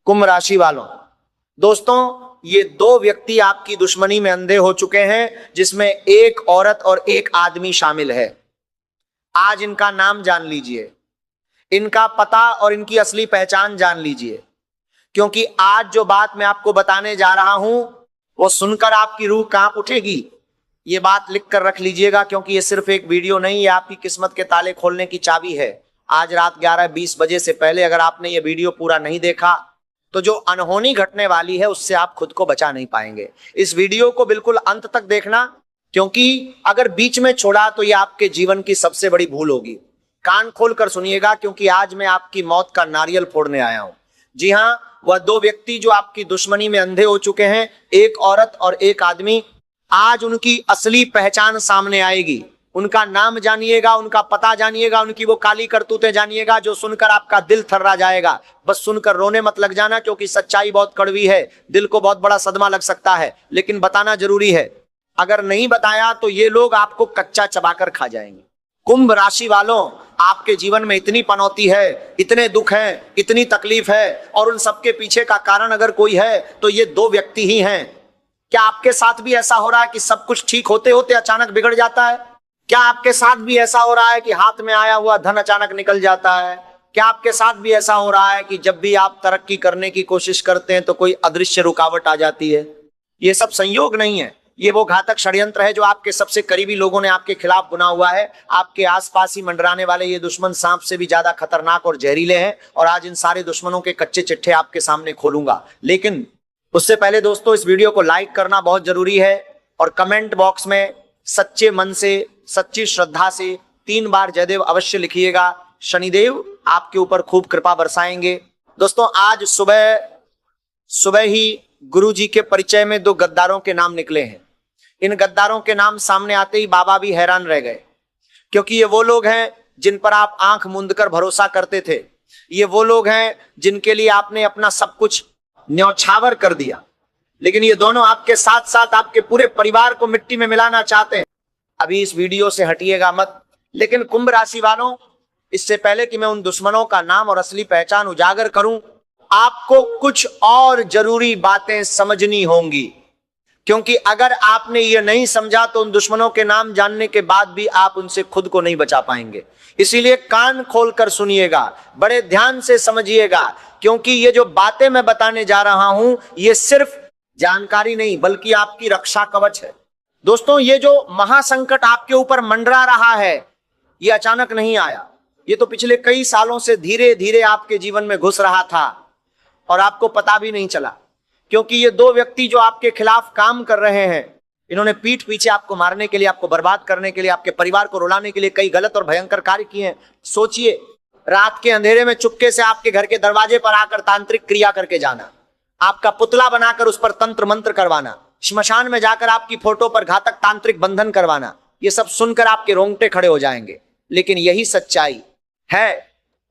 कुंभ राशि वालों, दोस्तों ये दो व्यक्ति आपकी दुश्मनी में अंधे हो चुके हैं, जिसमें एक औरत और एक आदमी शामिल है। आज इनका नाम जान लीजिए, इनका पता और इनकी असली पहचान जान लीजिए, क्योंकि आज जो बात मैं आपको बताने जा रहा हूं वो सुनकर आपकी रूह कांप उठेगी। ये बात लिख कर रख लीजिएगा, क्योंकि ये सिर्फ एक वीडियो नहीं, ये आपकी किस्मत के ताले खोलने की चाबी है। आज रात 11:20 बजे से पहले अगर आपने ये वीडियो पूरा नहीं देखा तो जो अनहोनी घटने वाली है उससे आप खुद को बचा नहीं पाएंगे। इस वीडियो को बिल्कुल अंत तक देखना, क्योंकि अगर बीच में छोड़ा तो ये आपके जीवन की सबसे बड़ी भूल होगी। कान खोलकर सुनिएगा, क्योंकि आज मैं आपकी मौत का नारियल फोड़ने आया हूं। जी हां, वह दो व्यक्ति जो आपकी दुश्मनी में अंधे हो चुके हैं, एक औरत और एक आदमी, आज उनकी असली पहचान सामने आएगी। उनका नाम जानिएगा, उनका पता जानिएगा, उनकी वो काली करतूतें जानिएगा जो सुनकर आपका दिल थर्रा जाएगा। बस सुनकर रोने मत लग जाना, क्योंकि सच्चाई बहुत कड़वी है, दिल को बहुत बड़ा सदमा लग सकता है, लेकिन बताना जरूरी है। अगर नहीं बताया तो ये लोग आपको कच्चा चबाकर खा जाएंगे। कुंभ राशि वालों, आपके जीवन में इतनी पनौती है, इतने दुख हैं, इतनी तकलीफ है, और उन सबके पीछे का कारण अगर कोई है तो ये दो व्यक्ति ही हैं। क्या आपके साथ भी ऐसा हो रहा है कि सब कुछ ठीक होते होते अचानक बिगड़ जाता है? क्या आपके साथ भी ऐसा हो रहा है कि हाथ में आया हुआ धन अचानक निकल जाता है? क्या आपके साथ भी ऐसा हो रहा है कि जब भी आप तरक्की करने की कोशिश करते हैं तो कोई अदृश्य रुकावट आ जाती है? ये सब संयोग नहीं है, ये वो घातक षड्यंत्र है जो आपके सबसे करीबी लोगों ने आपके खिलाफ बुना हुआ है। आपके आसपास ही मंडराने वाले ये दुश्मन सांप से भी ज्यादा खतरनाक और जहरीले हैं, और आज इन सारे दुश्मनों के कच्चे चिट्ठे आपके सामने खोलूंगा। लेकिन उससे पहले दोस्तों, इस वीडियो को लाइक करना बहुत जरूरी है, और कमेंट बॉक्स में सच्चे मन से, सच्ची श्रद्धा से 3 बार जयदेव अवश्य लिखिएगा। शनिदेव आपके ऊपर खूब कृपा बरसाएंगे। दोस्तों, आज सुबह ही गुरु जी के परिचय में 2 गद्दारों के नाम निकले हैं। इन गद्दारों के नाम सामने आते ही बाबा भी हैरान रह गए, क्योंकि ये वो लोग हैं जिन पर आप आंख मूंद कर भरोसा करते थे। ये वो लोग हैं जिनके लिए आपने अपना सब कुछ न्यौछावर कर दिया, लेकिन ये दोनों आपके साथ साथ आपके पूरे परिवार को मिट्टी में मिलाना चाहते हैं। अभी इस वीडियो से हटिएगा मत। लेकिन कुंभ राशि वालों, इससे पहले कि मैं उन दुश्मनों का नाम और असली पहचान उजागर करूं, आपको कुछ और जरूरी बातें समझनी होंगी, क्योंकि अगर आपने ये नहीं समझा तो उन दुश्मनों के नाम जानने के बाद भी आप उनसे खुद को नहीं बचा पाएंगे। इसीलिए कान खोलकर सुनिएगा, बड़े ध्यान से समझिएगा, क्योंकि ये जो बातें मैं बताने जा रहा हूं ये सिर्फ जानकारी नहीं बल्कि आपकी रक्षा कवच है। दोस्तों, ये जो महासंकट आपके ऊपर मंडरा रहा है ये अचानक नहीं आया, ये तो पिछले कई सालों से धीरे धीरे आपके जीवन में घुस रहा था और आपको पता भी नहीं चला, क्योंकि ये दो व्यक्ति जो आपके खिलाफ काम कर रहे हैं, इन्होंने पीठ पीछे आपको मारने के लिए, आपको बर्बाद करने के लिए, आपके परिवार को रुलाने के लिए कई गलत और भयंकर कार्य किए हैं। सोचिए, रात के अंधेरे में चुपके से आपके घर के दरवाजे पर आकर तांत्रिक क्रिया करके जाना, आपका पुतला बनाकर उस पर तंत्र मंत्र करवाना, श्मशान में जाकर आपकी फोटो पर घातक तांत्रिक बंधन करवाना, ये सब सुनकर आपके रोंगटे खड़े हो जाएंगे। लेकिन यही सच्चाई है,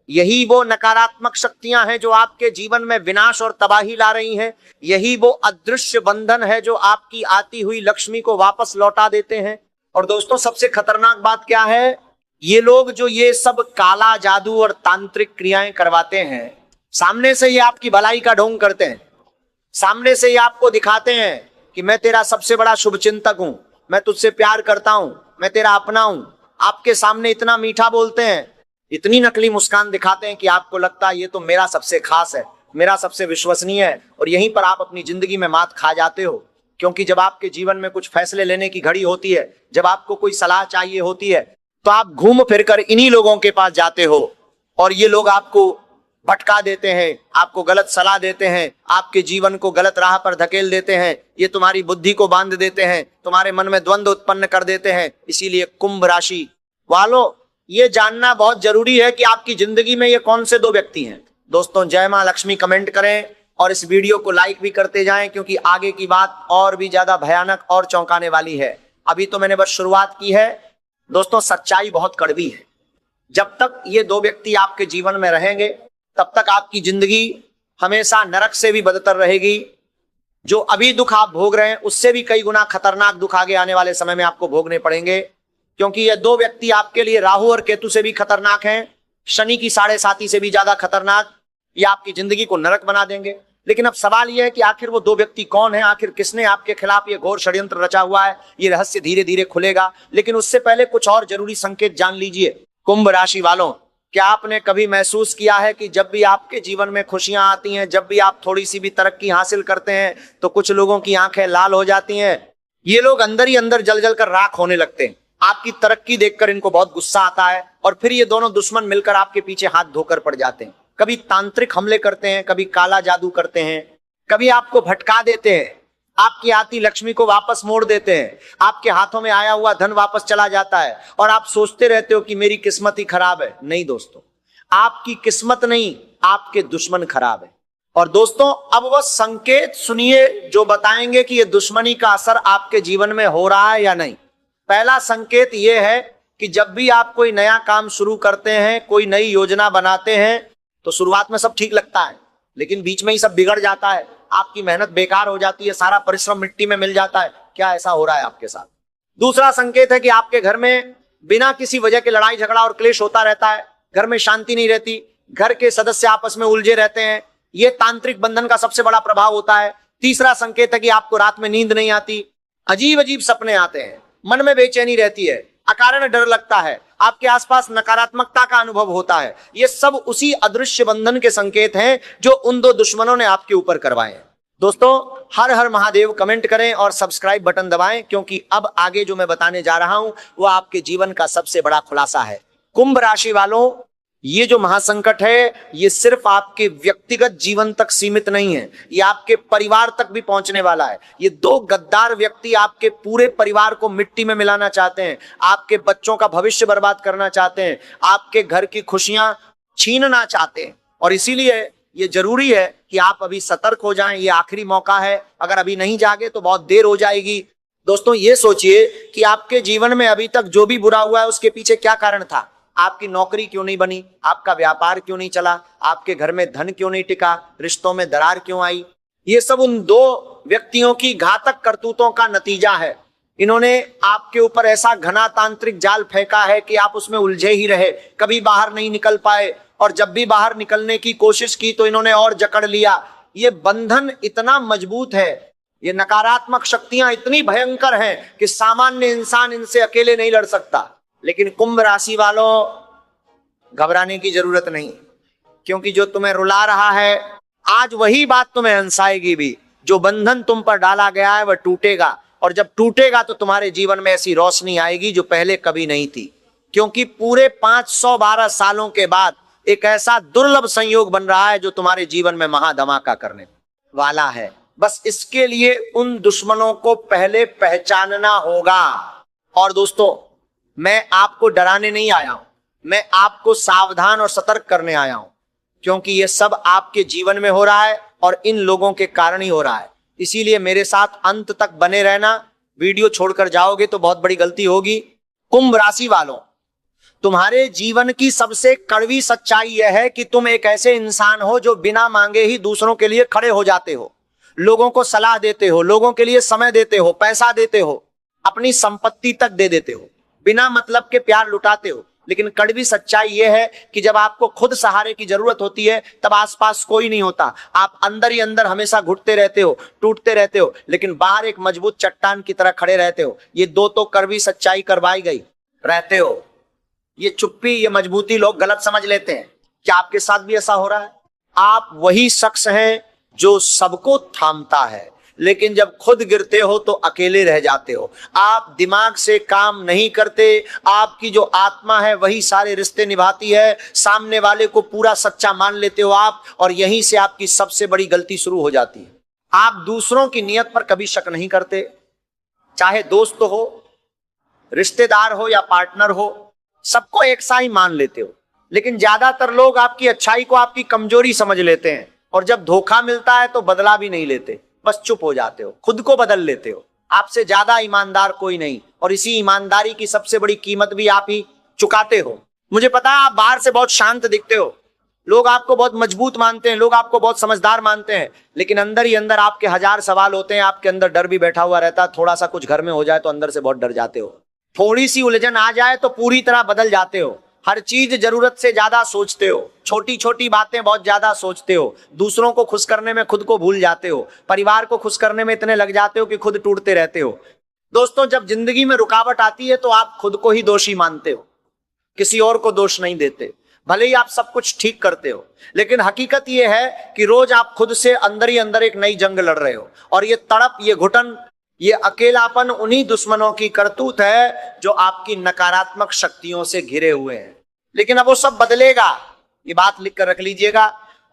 यही वो नकारात्मक शक्तियां हैं जो आपके जीवन में विनाश और तबाही ला रही हैं। यही वो अदृश्य बंधन है जो आपकी आती हुई लक्ष्मी को वापस लौटा देते हैं। और दोस्तों, सबसे खतरनाक बात क्या है, ये लोग जो ये सब काला जादू और तांत्रिक क्रियाएं करवाते हैं, सामने से ये आपकी भलाई का ढोंग करते हैं, सामने से ये आपको दिखाते हैं कि मैं तेरा सबसे बड़ा शुभचिंतक हूं, मैं तुझसे प्यार करता हूं, मैं तेरा अपना हूं। आपके सामने इतना मीठा बोलते हैं, इतनी नकली मुस्कान दिखाते हैं कि आपको लगता है ये तो मेरा सबसे खास है, मेरा सबसे विश्वसनीय है। और यहीं पर आप अपनी जिंदगी में मात खा जाते हो, क्योंकि जब आपके जीवन में कुछ फैसले लेने की घड़ी होती है, जब आपको कोई सलाह चाहिए होती है, तो आप घूम फिरकर इन्हीं लोगों के पास जाते हो, और ये लोग आपको भटका देते हैं, आपको गलत सलाह देते हैं, आपके जीवन को गलत राह पर धकेल देते हैं, ये तुम्हारी बुद्धि को बांध देते हैं, तुम्हारे मन में द्वंद्व उत्पन्न कर देते हैं। इसीलिए कुंभ राशि वालों, ये जानना बहुत जरूरी है कि आपकी जिंदगी में ये कौन से दो व्यक्ति हैं। दोस्तों, जय मां लक्ष्मी कमेंट करें और इस वीडियो को लाइक भी करते जाएं, क्योंकि आगे की बात और भी ज्यादा भयानक और चौंकाने वाली है। अभी तो मैंने बस शुरुआत की है। दोस्तों, सच्चाई बहुत कड़वी है। जब तक ये दो व्यक्ति आपके जीवन में रहेंगे तब तक आपकी जिंदगी हमेशा नरक से भी बदतर रहेगी। जो अभी दुख आप भोग रहे हैं उससे भी कई गुना खतरनाक दुख आगे आने वाले समय में आपको भोगने पड़ेंगे, क्योंकि ये दो व्यक्ति आपके लिए राहु और केतु से भी खतरनाक हैं, शनि की 7.5 से भी ज्यादा खतरनाक। ये आपकी जिंदगी को नरक बना देंगे। लेकिन अब सवाल यह है कि आखिर वो दो व्यक्ति कौन है, आखिर किसने आपके खिलाफ ये घोर षड्यंत्र रचा हुआ है। ये रहस्य धीरे धीरे खुलेगा, लेकिन उससे पहले कुछ और जरूरी संकेत जान लीजिए। कुंभ राशि वालों, क्या आपने कभी महसूस किया है कि जब भी आपके जीवन में खुशियां आती हैं, जब भी आप थोड़ी सी भी तरक्की हासिल करते हैं, तो कुछ लोगों की आंखें लाल हो जाती हैं। ये लोग अंदर ही अंदर जल जल कर राख होने लगते हैं। आपकी तरक्की देखकर इनको बहुत गुस्सा आता है और फिर ये दोनों दुश्मन मिलकर आपके पीछे हाथ धोकर पड़ जाते हैं। कभी तांत्रिक हमले करते हैं, कभी काला जादू करते हैं, कभी आपको भटका देते हैं, आपकी आती लक्ष्मी को वापस मोड़ देते हैं, आपके हाथों में आया हुआ धन वापस चला जाता है और आप सोचते रहते हो कि मेरी किस्मत ही खराब है। नहीं दोस्तों, आपकी किस्मत नहीं, आपके दुश्मन खराब है। और दोस्तों, अब वो संकेत सुनिए जो बताएंगे कि ये दुश्मनी का असर आपके जीवन में हो रहा है या नहीं। पहला संकेत ये है कि जब भी आप कोई नया काम शुरू करते हैं, कोई नई योजना बनाते हैं, तो शुरुआत में सब ठीक लगता है, लेकिन बीच में ही सब बिगड़ जाता है, आपकी मेहनत बेकार हो जाती है, सारा परिश्रम मिट्टी में मिल जाता है। क्या ऐसा हो रहा है आपके साथ? दूसरा संकेत है कि आपके घर में बिना किसी वजह के लड़ाई झगड़ा और क्लेश होता रहता है, घर में शांति नहीं रहती, घर के सदस्य आपस में उलझे रहते हैं। यह तांत्रिक बंधन का सबसे बड़ा प्रभाव होता है। तीसरा संकेत है कि आपको रात में नींद नहीं आती, अजीब अजीब सपने आते हैं, मन में बेचैनी रहती है, अकारण डर लगता है, आपके आसपास नकारात्मकता का अनुभव होता है। ये सब उसी अदृश्य बंधन के संकेत हैं जो उन दो दुश्मनों ने आपके ऊपर करवाए हैं। दोस्तों, हर हर महादेव कमेंट करें और सब्सक्राइब बटन दबाएं, क्योंकि अब आगे जो मैं बताने जा रहा हूं वो आपके जीवन का सबसे बड़ा खुलासा है। कुंभ राशि वालों, ये जो महासंकट है ये सिर्फ आपके व्यक्तिगत जीवन तक सीमित नहीं है, ये आपके परिवार तक भी पहुंचने वाला है। ये दो गद्दार व्यक्ति आपके पूरे परिवार को मिट्टी में मिलाना चाहते हैं, आपके बच्चों का भविष्य बर्बाद करना चाहते हैं, आपके घर की खुशियां छीनना चाहते हैं। और इसीलिए ये जरूरी है कि आप अभी सतर्क हो जाएं। ये आखिरी मौका है, अगर अभी नहीं जागे तो बहुत देर हो जाएगी। दोस्तों, ये सोचिए कि आपके जीवन में अभी तक जो भी बुरा हुआ है उसके पीछे क्या कारण था। आपकी नौकरी क्यों नहीं बनी, आपका व्यापार क्यों नहीं चला, आपके घर में धन क्यों नहीं टिका, रिश्तों में दरार क्यों आई। ये सब उन दो व्यक्तियों की घातक करतूतों का नतीजा है। इन्होंने आपके ऊपर ऐसा घना तांत्रिक जाल फेंका है कि आप उसमें उलझे ही रहे, कभी बाहर नहीं निकल पाए, और जब भी बाहर निकलने की कोशिश की तो इन्होंने और जकड़ लिया। ये बंधन इतना मजबूत है, ये नकारात्मक शक्तियां इतनी भयंकर हैं कि सामान्य इंसान इनसे अकेले नहीं लड़ सकता। लेकिन कुंभ राशि वालों, घबराने की जरूरत नहीं, क्योंकि जो तुम्हें रुला रहा है आज वही बात तुम्हें हंसाएगी भी। जो बंधन तुम पर डाला गया है वह टूटेगा, और जब टूटेगा तो तुम्हारे जीवन में ऐसी रोशनी आएगी जो पहले कभी नहीं थी। क्योंकि पूरे 512 सालों के बाद एक ऐसा दुर्लभ संयोग बन रहा है जो तुम्हारे जीवन में महाधमाका करने वाला है। बस इसके लिए उन दुश्मनों को पहले पहचानना होगा। और दोस्तों, मैं आपको डराने नहीं आया हूं, मैं आपको सावधान और सतर्क करने आया हूं, क्योंकि ये सब आपके जीवन में हो रहा है और इन लोगों के कारण ही हो रहा है। इसीलिए मेरे साथ अंत तक बने रहना। वीडियो छोड़कर जाओगे तो बहुत बड़ी गलती होगी। कुंभ राशि वालों, तुम्हारे जीवन की सबसे कड़वी सच्चाई यह है कि तुम एक ऐसे इंसान हो जो बिना मांगे ही दूसरों के लिए खड़े हो जाते हो, लोगों को सलाह देते हो, लोगों के लिए समय देते हो, पैसा देते हो, अपनी संपत्ति तक दे देते हो, बिना मतलब के प्यार लुटाते हो। लेकिन कड़वी सच्चाई यह है कि जब आपको खुद सहारे की जरूरत होती है तब आसपास कोई नहीं होता। आप अंदर ही अंदर हमेशा घुटते रहते हो, टूटते रहते हो, लेकिन बाहर एक मजबूत चट्टान की तरह खड़े रहते हो। ये दो तो कड़वी सच्चाई करवाई गई रहते हो। ये चुप्पी, ये मजबूती लोग गलत समझ लेते हैं। क्या आपके साथ भी ऐसा हो रहा है? आप वही शख्स हैं जो सबको थामता है, लेकिन जब खुद गिरते हो तो अकेले रह जाते हो। आप दिमाग से काम नहीं करते, आपकी जो आत्मा है वही सारे रिश्ते निभाती है। सामने वाले को पूरा सच्चा मान लेते हो आप, और यहीं से आपकी सबसे बड़ी गलती शुरू हो जाती है। आप दूसरों की नीयत पर कभी शक नहीं करते, चाहे दोस्त हो, रिश्तेदार हो या पार्टनर हो, सबको एक सा ही मान लेते हो। लेकिन ज्यादातर लोग आपकी अच्छाई को आपकी कमजोरी समझ लेते हैं, और जब धोखा मिलता है तो बदला भी नहीं लेते, बस चुप हो जाते हो, खुद को बदल लेते हो। आपसे ज्यादा ईमानदार कोई नहीं, और इसी ईमानदारी की सबसे बड़ी कीमत भी आप ही चुकाते हो। मुझे पता है आप बाहर से बहुत शांत दिखते हो, लोग आपको बहुत मजबूत मानते हैं, लोग आपको बहुत समझदार मानते हैं, लेकिन अंदर ही अंदर आपके हजार सवाल होते हैं। आपके अंदर डर भी बैठा हुआ रहता है। थोड़ा सा कुछ घर में हो जाए तो अंदर से बहुत डर जाते हो, थोड़ी सी उलझन आ जाए तो पूरी तरह बदल जाते हो। हर चीज जरूरत से ज्यादा सोचते हो, छोटी छोटी बातें बहुत ज्यादा सोचते हो, दूसरों को खुश करने में खुद को भूल जाते हो, परिवार को खुश करने में इतने लग जाते हो कि खुद टूटते रहते हो। दोस्तों, जब जिंदगी में रुकावट आती है तो आप खुद को ही दोषी मानते हो, किसी और को दोष नहीं देते। भले ही आप सब कुछ ठीक करते हो, लेकिन हकीकत यह है कि रोज आप खुद से अंदर ही अंदर एक नई जंग लड़ रहे हो। और ये तड़प, ये घुटन, ये अकेलापन उन्हीं दुश्मनों की करतूत है जो आपकी नकारात्मक शक्तियों से घिरे हुए हैं। लेकिन अब वो सब बदलेगा, ये बात लिख कर रख लीजिएगा।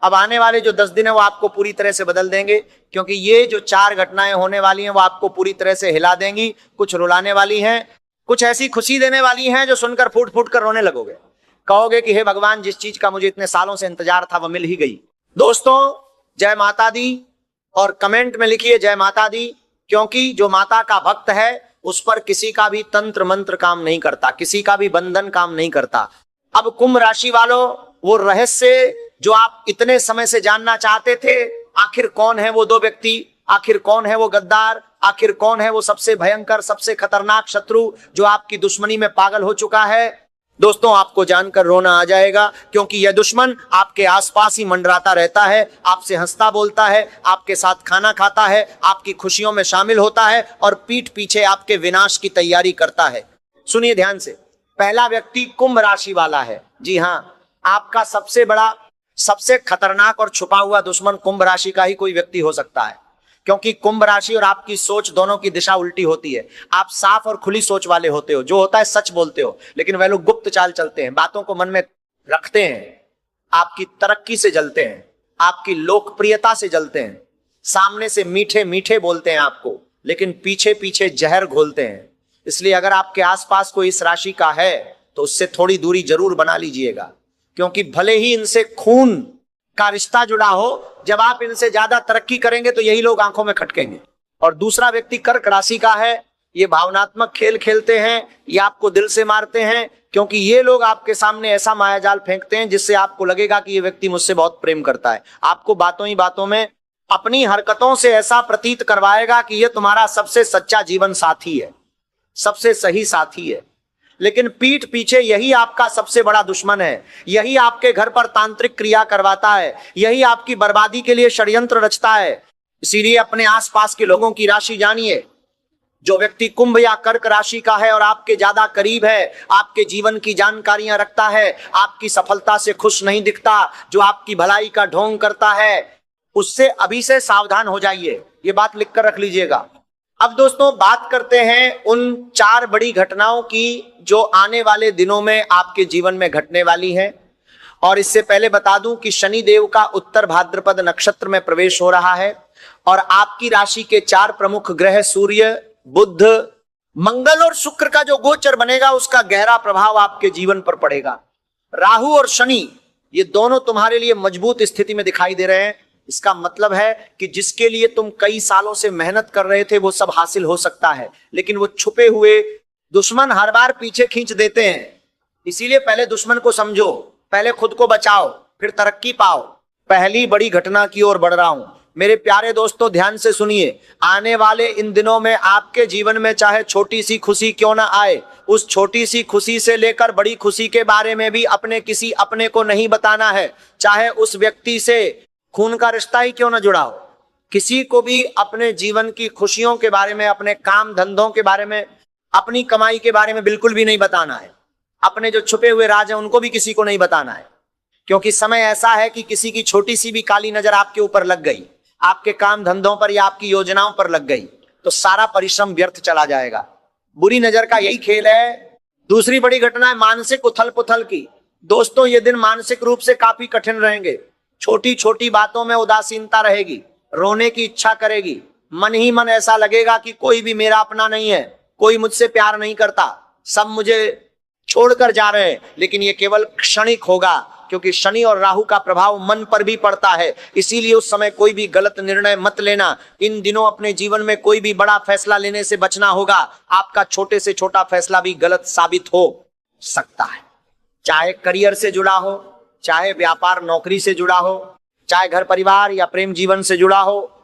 अब आने वाले जो 10 दिन है वो आपको पूरी तरह से बदल देंगे, क्योंकि ये जो 4 घटनाएं होने वाली हैं वो आपको पूरी तरह से हिला देंगी। कुछ रुलाने वाली हैं, कुछ ऐसी खुशी देने वाली हैं जो सुनकर फूट फूट कर रोने लगोगे, कहोगे कि हे भगवान, जिस चीज का मुझे इतने सालों से इंतजार था वो मिल ही गई। दोस्तों, जय माता दी, और कमेंट में लिखिए जय माता दी, क्योंकि जो माता का भक्त है उस पर किसी का भी तंत्र मंत्र काम नहीं करता, किसी का भी बंधन काम नहीं करता। अब कुंभ राशि वालों, वो रहस्य जो आप इतने समय से जानना चाहते थे, आखिर कौन है वो 2 व्यक्ति, आखिर कौन है वो गद्दार, आखिर कौन है वो सबसे भयंकर, सबसे खतरनाक शत्रु जो आपकी दुश्मनी में पागल हो चुका है, दोस्तों आपको जानकर रोना आ जाएगा। क्योंकि यह दुश्मन आपके आसपास ही मंडराता रहता है, आपसे हंसता बोलता है, आपके साथ खाना खाता है, आपकी खुशियों में शामिल होता है और पीठ पीछे आपके विनाश की तैयारी करता है। सुनिए ध्यान से, पहला व्यक्ति कुंभ राशि वाला है। जी हाँ, आपका सबसे बड़ा, सबसे खतरनाक और छुपा हुआ दुश्मन कुंभ राशि का ही कोई व्यक्ति हो सकता है, क्योंकि कुंभ राशि और आपकी सोच दोनों की दिशा उल्टी होती है। आप साफ और खुली सोच वाले होते हो, जो होता है सच बोलते हो, लेकिन वह लोग गुप्त चाल चलते हैं, बातों को मन में रखते हैं, आपकी तरक्की से जलते हैं, आपकी लोकप्रियता से जलते हैं, सामने से मीठे मीठे बोलते हैं आपको, लेकिन पीछे पीछे जहर घोलते हैं। इसलिए अगर आपके आसपास कोई इस राशि का है तो उससे थोड़ी दूरी जरूर बना लीजिएगा, क्योंकि भले ही इनसे खून का रिश्ता जुड़ा हो, जब आप इनसे ज्यादा तरक्की करेंगे तो यही लोग आंखों में खटकेंगे। और दूसरा व्यक्ति कर्क राशि का है। ये भावनात्मक खेल खेलते हैं, ये आपको दिल से मारते हैं, क्योंकि ये लोग आपके सामने ऐसा मायाजाल फेंकते हैं जिससे आपको लगेगा कि ये व्यक्ति मुझसे बहुत प्रेम करता है। आपको बातों ही बातों में अपनी हरकतों से ऐसा प्रतीत करवाएगा कि ये तुम्हारा सबसे सच्चा जीवन साथी है, सबसे सही साथी है, लेकिन पीठ पीछे यही आपका सबसे बड़ा दुश्मन है। यही आपके घर पर तांत्रिक क्रिया करवाता है, यही आपकी बर्बादी के लिए षड्यंत्र रचता है। इसीलिए अपने आसपास के लोगों की राशि जानिए। जो व्यक्ति कुंभ या कर्क राशि का है और आपके ज्यादा करीब है, आपके जीवन की जानकारियां रखता है, आपकी सफलता से खुश नहीं दिखता, जो आपकी भलाई का ढोंग करता है, उससे अभी से सावधान हो जाइए। ये बात लिखकर रख लीजिएगा। अब दोस्तों बात करते हैं उन 4 बड़ी घटनाओं की जो आने वाले दिनों में आपके जीवन में घटने वाली हैं। और इससे पहले बता दूं कि शनि देव का उत्तर भाद्रपद नक्षत्र में प्रवेश हो रहा है और आपकी राशि के 4 प्रमुख ग्रह सूर्य, बुध, मंगल और शुक्र का जो गोचर बनेगा उसका गहरा प्रभाव आपके जीवन पर पड़ेगा। राहु और शनि ये दोनों तुम्हारे लिए मजबूत स्थिति में दिखाई दे रहे हैं। इसका मतलब है कि जिसके लिए तुम कई सालों से मेहनत कर रहे थे वो सब हासिल हो सकता है, लेकिन वो छुपे हुए दुश्मन हर बार पीछे खींच देते हैं। इसीलिए पहले दुश्मन को समझो, पहले खुद को बचाओ, फिर तरक्की पाओ। पहली बड़ी घटना की ओर बढ़ रहा हूं। मेरे प्यारे दोस्तों ध्यान से सुनिए, आने वाले इन दिनों में आपके जीवन में चाहे छोटी सी खुशी क्यों ना आए, उस छोटी सी खुशी से लेकर बड़ी खुशी के बारे में भी अपने किसी अपने को नहीं बताना है। चाहे उस व्यक्ति से खून का रिश्ता ही क्यों ना जुड़ा हो, किसी को भी अपने जीवन की खुशियों के बारे में, अपने काम धंधों के बारे में, अपनी कमाई के बारे में बिल्कुल भी नहीं बताना है। अपने जो छुपे हुए राज हैं उनको भी किसी को नहीं बताना है, क्योंकि समय ऐसा है कि किसी की छोटी सी भी काली नजर आपके ऊपर लग गई, आपके काम धंधों पर या आपकी योजनाओं पर लग गई, तो सारा परिश्रम व्यर्थ चला जाएगा। बुरी नजर का यही खेल है। दूसरी बड़ी घटना है मानसिक उथल पुथल की। दोस्तों ये दिन मानसिक रूप से काफी कठिन रहेंगे। छोटी छोटी बातों में उदासीनता रहेगी, रोने की इच्छा करेगी, मन ही मन ऐसा लगेगा कि कोई भी मेरा अपना नहीं है, कोई मुझसे प्यार नहीं करता, सब मुझे छोड़कर जा रहे हैं। लेकिन ये केवल क्षणिक होगा, क्योंकि शनि और राहु का प्रभाव मन पर भी पड़ता है। इसीलिए उस समय कोई भी गलत निर्णय मत लेना। इन दिनों अपने जीवन में कोई भी बड़ा फैसला लेने से बचना होगा। आपका छोटे से छोटा फैसला भी गलत साबित हो सकता है, चाहे करियर से जुड़ा हो, चाहे व्यापार नौकरी से जुड़ा हो, चाहे घर परिवार या प्रेम जीवन से जुड़ा हो।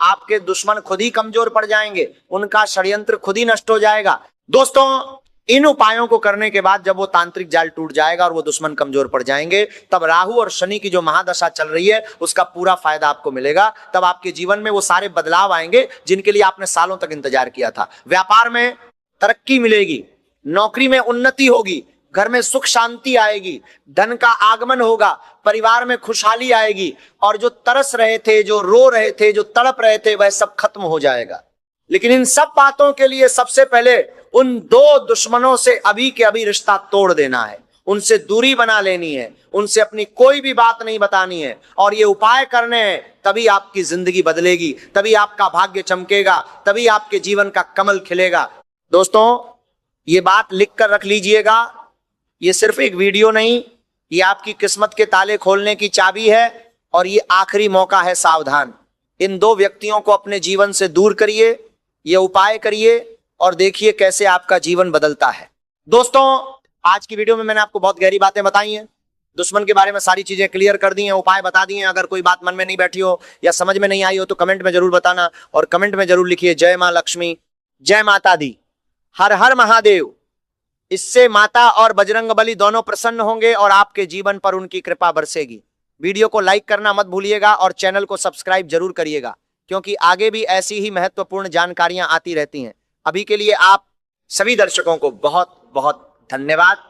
आपके दुश्मन खुद ही कमजोर पड़ जाएंगे, उनका षड्यंत्र खुद ही नष्ट हो जाएगा। दोस्तों, इन उपायों को करने के बाद जब वो तांत्रिक जाल टूट जाएगा और वो दुश्मन कमजोर पड़ जाएंगे, तब राहु और शनि की जो महादशा चल रही है उसका पूरा फायदा आपको मिलेगा। तब आपके जीवन में वो सारे बदलाव आएंगे जिनके लिए आपने सालों तक इंतजार किया था। व्यापार में तरक्की मिलेगी, नौकरी में उन्नति होगी, घर में सुख शांति आएगी, धन का आगमन होगा, परिवार में खुशहाली आएगी, और जो तरस रहे थे, जो रो रहे थे, जो तड़प रहे थे, वह सब खत्म हो जाएगा। लेकिन इन सब बातों के लिए सबसे पहले उन दो दुश्मनों से अभी के अभी रिश्ता तोड़ देना है, उनसे दूरी बना लेनी है, उनसे अपनी कोई भी बात नहीं बतानी है, और ये उपाय करने हैं। तभी आपकी जिंदगी बदलेगी, तभी आपका भाग्य चमकेगा, तभी आपके जीवन का कमल खिलेगा। दोस्तों, ये बात लिख कर रख लीजिएगा, ये सिर्फ एक वीडियो नहीं, ये आपकी किस्मत के ताले खोलने की चाबी है, और ये आखिरी मौका है। सावधान, इन दो व्यक्तियों को अपने जीवन से दूर करिए, ये उपाय करिए और देखिए कैसे आपका जीवन बदलता है। दोस्तों, आज की वीडियो में मैंने आपको बहुत गहरी बातें बताई हैं, दुश्मन के बारे में सारी चीजें क्लियर कर दी हैं, उपाय बता दिए हैं। अगर कोई बात मन में नहीं बैठी हो या समझ में नहीं आई हो तो कमेंट में जरूर बताना, और कमेंट में जरूर लिखिए जय मां लक्ष्मी, जय माता दी, हर हर महादेव। इससे माता और बजरंगबली दोनों प्रसन्न होंगे और आपके जीवन पर उनकी कृपा बरसेगी। वीडियो को लाइक करना मत भूलिएगा और चैनल को सब्सक्राइब जरूर करिएगा, क्योंकि आगे भी ऐसी ही महत्वपूर्ण जानकारियां आती रहती हैं। अभी के लिए आप सभी दर्शकों को बहुत बहुत धन्यवाद।